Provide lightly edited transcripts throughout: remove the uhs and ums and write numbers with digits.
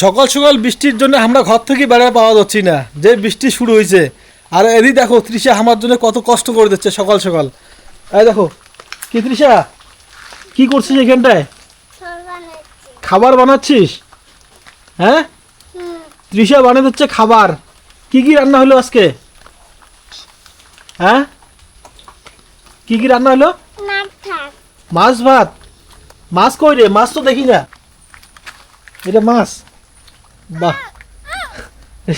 সকাল সকাল বৃষ্টির জন্য আমরা ঘর থেকে বেড়াতে পাওয়া যাচ্ছি না, যে বৃষ্টি শুরু হয়েছে। আর এদিকে দেখো তৃষা আমার জন্য কত কষ্ট করে দিচ্ছে সকাল সকাল। এই দেখো কি তৃষা, কি করছিস এখানটায়? খাবার বানাচ্ছিস? হ্যাঁ, তৃষা বানিয়ে দিচ্ছে খাবার। কি কি রান্না হলো আজকে? হ্যাঁ, কি কি রান্না হলো? মাছ ভাত। মাছ কই রে? মাছ তো দেখি না। এটা মাছ? বাহ,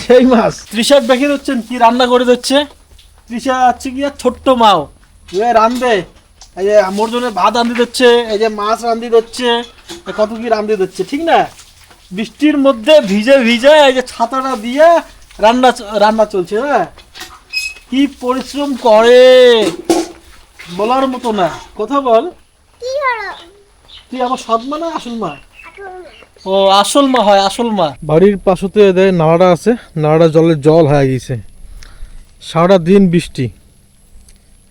সেই মাছ। তৃষার দেখে দিচ্ছেন কি রান্না করে দিচ্ছে। তৃষা আছে কি ছোট্ট মাও, রান্ধে। এই যে আমার জন্য ভাত রান্ধি দিচ্ছে, এই যে মাছ রান্ধি দিচ্ছে, কত কি রান্ধি দিচ্ছে, ঠিক না? বৃষ্টির মধ্যে ভিজে ভিজে এই যে ছাতাটা দিয়ে রান্না রান্না চলছে। হ্যাঁ, কি পরিশ্রম করে বলার মতো না। কথা বল, তুই আমার সৎ মা না আসল মা? ও আসল মা হয়, আসল মা। বাড়ির পাশে নালাটা আছে, নালাটা জল হয়ে গেছে। সারাটা দিন বৃষ্টি,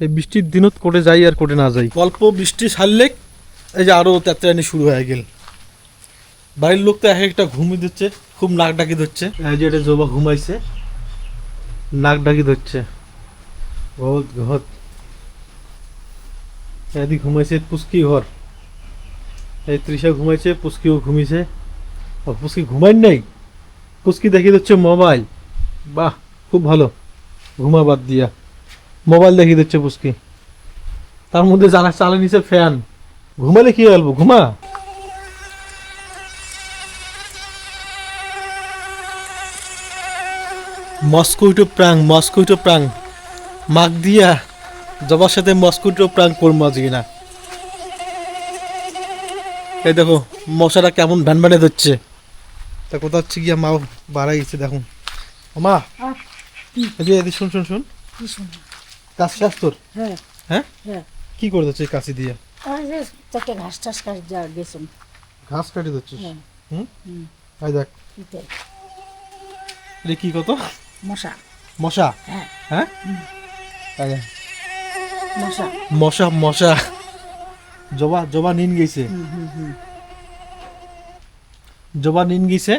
এই বৃষ্টির দিনত কোটে যাই আর কোটে না যাই। অল্প বৃষ্টি ছাড়লে এই যে আরো তেতরানি শুরু হয়ে গেল। বাড়ির লোক তো এক একটা ঘুমিয়ে দিচ্ছে, খুব নাক ডাকি ধরছে। এই যে এটা জবা ঘুমাইছে, নাক ডাকি ধরছে, ঘত ঘত। এদিকে ঘুমাইছে পুস্কি ঘর, এই তৃষা ঘুমাইছে, পুস্কিও ঘুমিয়েছে। পুস্কি ঘুমাই নাই, পুস্কি দেখিয়ে দিচ্ছে মোবাইল। বাহ, খুব ভালো, ঘুমা বাদ দিয়া মোবাইল দেখিয়ে দিচ্ছে পুস্কি। তার মধ্যে জানা চালে নিচে ফ্যান। ঘুমালে কি গেলবো, ঘুমা। মস্কুইটো প্রাং, মস্কুইটো প্রাং। মাগ দিয়া জবার সাথে মস্কুইটো প্রাং করবো আজকে না। এই দেখো মশাটা কেমন ভ্যান ভ্যানে ধরছে। তা কোথা হচ্ছে গিয়া মা বাড়াই গেছে দেখুন। মা এদিকে শুন শুন শুন, কাজ শেষ তোর? হ্যাঁ হ্যাঁ, হ্যাঁ। কি করে দিচ্ছিস কাশি দিয়ে? ঘাস টাস কাটি যা গেছুন। ঘাস কাটি দিচ্ছিস? হ্যাঁ। হুম, এই দেখ এটা কি কত মশা। মশা? হ্যাঁ হ্যাঁ, এই দেখ, মশা মশা মশা। জবা জবা নিন গেছে, জবা নিন গেছে।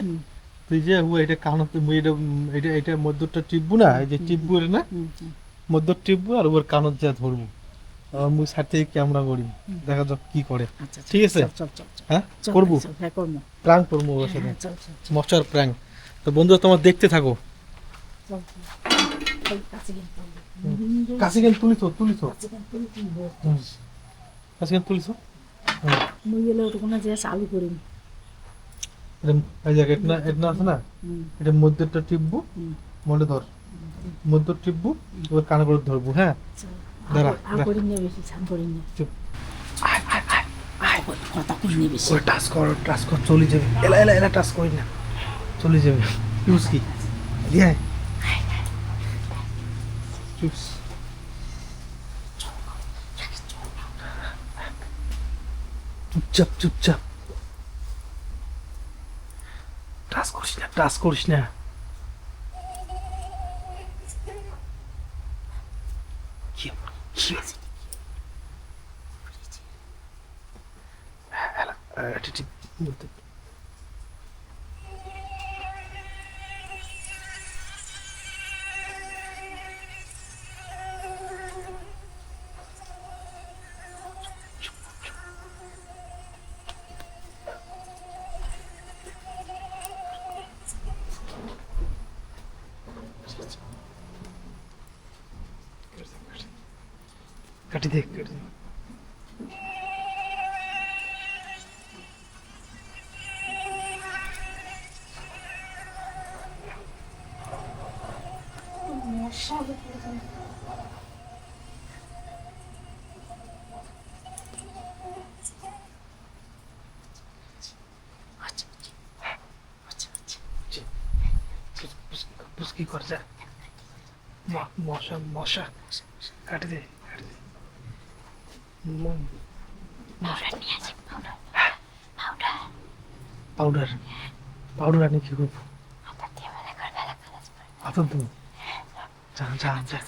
তুই যে এটা কানত এটা এটা এটা মধ্যটা টিপবো না, এই যে টিপবো না, মধ্য টিপবো আর ওর কানত যা ধরবো। আর মুই সাইড থেকে ক্যামেরা করি, দেখা যাক কি করে। ঠিক আছে? হ্যাঁ, করবো, প্র্যাঙ্ক করবো ওর সাথে, মশার প্র্যাঙ্ক। তো বন্ধুরা তোমার দেখতে থাকো। কাছে কেন তুলিছ তুলিছ, কাছে কেন তুলিছ? চালু করি এই জায়গা এটা এটা আছে না, এটা মধ্যটা টিপবো, মনে ধর মধ্য টিপবো, ওর কানে করে ধরবো। হ্যাঁ, দাঁড়া চুপ, ওর টাচ কর, টাচ কর, চলে যাবে। এলা এলা এলা টাচ করি না, চলে যাবে। ইউজ কি দিয়ে চুপ, চুপচাপ চুপচাপ, টাচ করিস না, টাচ করিস না। কি কি কাটি দেখ, কাটি দেখ। পুস্কি কর যা, মশা মশা, কাটি দে, কাটি দে। পাউডার, পাউডার আনি কি করবো? হাতের দেবো, যা যা যা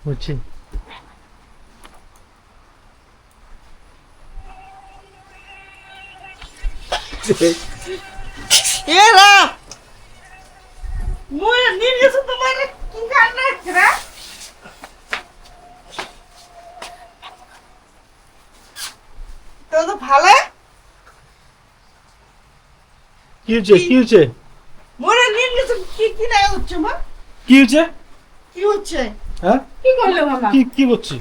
বুঝছি এরা মই নিয়ে গেছো তোমার কি কান্না রে তো ভালো কি হচ্ছে মোরে নিয়ে গেছো কি কি লাগা হচ্ছে মা কি হচ্ছে কি হচ্ছে হ্যাঁ কি করলো মামা কি করছি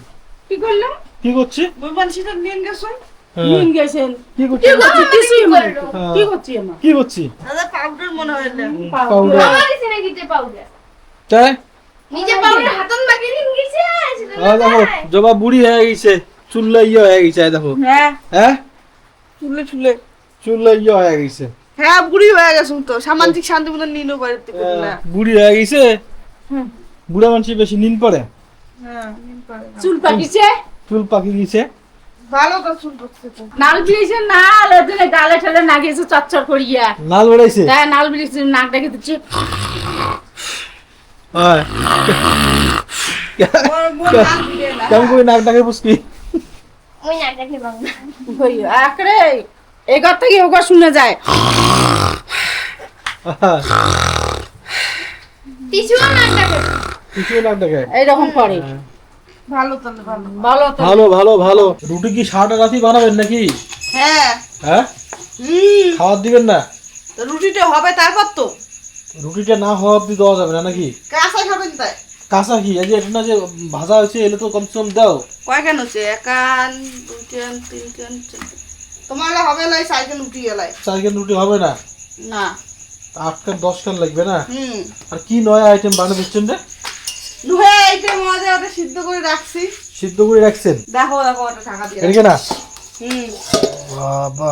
কি করলো কি করছি মই মানসিটা নিয়ে গেছো হ্যাঁ, নিন গেছেন কি করছি কি করছি কিছুই মনে হ্যাঁ। কি করছি আমার কি করছি দাদা পাউডার মনে হয় না পাউডার তাই দেখো জবা বুড়ি হয়ে গেছে চুল্লা হয়ে গেছে দেখো হ্যাঁ হ্যাঁ চুলে চুলে চুল্লা হয়ে গেছে হ্যাঁ বুড়ি হয়ে গেছো তো সামাজিক শান্তি মতো নিনো বাড়িতে করলে বুড়ি হয়ে গেছে বুড়া মানুষ বেশি নীল পড়ে হ্যাঁ চুল পাকিছে চুল পাকি গেছে ভালো তো চুল পড়ছে তো নাল বিলিছে নাল ওদিনে গালে ঠেলে নাগিয়েছে চচ্চর করিয়া নাল বেড়াইছে হ্যাঁ নাল বিলিছে নাকটা কিন্তু চিপ হয় মোর নাক দিয়ে না কেমন করে নাক ডাকে পুষকি কই আকরে এই কথা কি ওগো শুনে যায় কিছু নাক ডাকে এইরকম করে ভালো তাহলে ভালো ভালো তো ভালো ভালো ভালো রুটি কি সারাটা রাতি বানাবেন নাকি হ্যাঁ হ্যাঁ খাবার দিবেন না তো রুটিটা হবে তারপর তো রুটিটা না হওয়া অব্দি দেওয়া যাবে না নাকি কাঁচা খাবেন তাই কাঁচা কি এই যে এটা না যে ভাজা হয়েছে এলে তো কমসে কম দাও কয় কেন হচ্ছে এক কান দুই কান তিন কান চার কান। তোমার হলে হবে লাই সাইকেল উঠি গেলাই 4 কেন রুটি হবে না না 8 কান 10 কান লাগবে না হুম আর কি নয় আইটেম বানিয়ে দিচ্ছেন রে নুহে এইটা মজা ওটা সিদ্ধ করে রাখছি সিদ্ধ করে রাখছেন দেখো দেখো ওটা ঢাকা দিয়ে এদিকে না হুম বাবা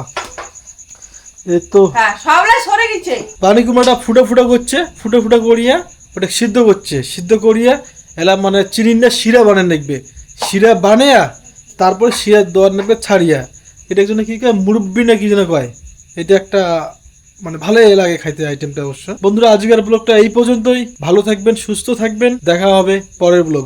এই তো হ্যাঁ সবলাই সরে গেছে পানি কুমড়াটা ফুটা করছে ফুটা করিয়া ওটা সিদ্ধ করছে সিদ্ধ করিয়া এলা মানে চিনির না শিরা বানান রাখবে শিরা বানায়া তারপর শিরা দেওয়ার রাখবে ছাড়িয়া এটা একজন কি কয় মুরব্বি না কি যেন কয় এটা একটা মানে ভালোই লাগে খাইতে আইটেমটা অবশ্য বন্ধুরা আজকের ব্লগটা এই পর্যন্তই ভালো থাকবেন সুস্থ থাকবেন দেখা হবে পরের ব্লগ